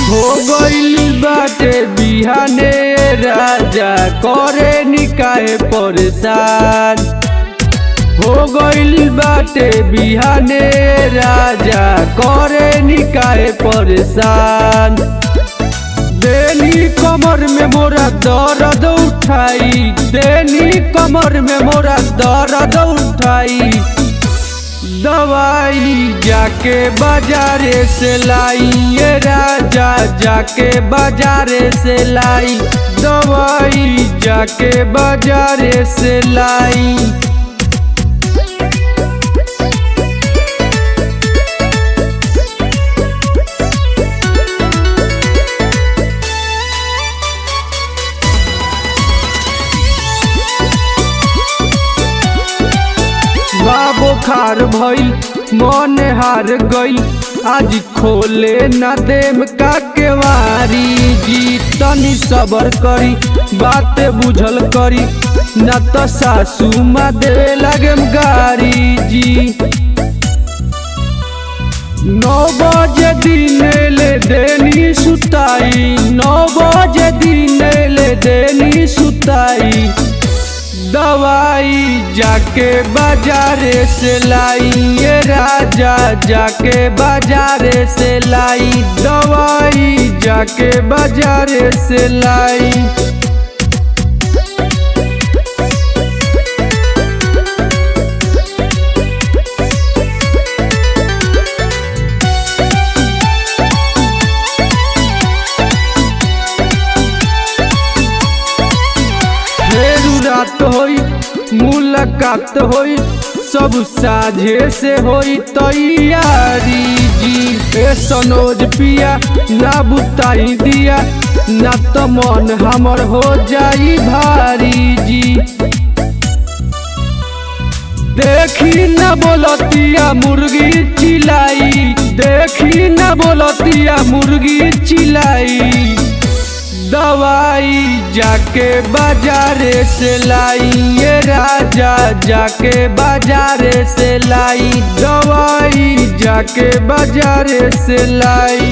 हो गइल बाटे बिहाने राजा करे निकाहे परेशान। हो गइल बाटे बिहाने राजा करे निकाहे परेशान। देनी कमर में मोरा दर्द उठाई, देनी कमर में मोरा दर्द उठाई। दवाई जाके बाजारे से लाई ये राजा, जाके बाजारे से लाई। दवाई जाके बाजारे से लाई। बुखार भइल मन हार गइल, आज खोले न देम का केवारी जी। तनी सबर करी बात बुझल करी, न तो सासू माँ दे लगेम गारी जी। 9 बजे दिन ले देनी सुताई, 9 बजे दिन ले देनी सुताई। दवाई जाके बाजारे से लाई ये राजा, जाके बाजारे से लाई। दवाई जाके बाजारे से लाई। रात होई मुलाकात होई, सब साझे से होई तैयारी जी। ए सनोज पिया ना बुताई दिया, ना तो मन हमर हो जाई भारी जी। देखी ना बोलतिया मुर्गी चिल्लाई, देखी ना बोलतिया मुर्गी चिल्लाई। दवाई जाके बाजारे से लाई ये राजा, जाके बाजारे से लाई। दवाई जाके बाजारे से लाई।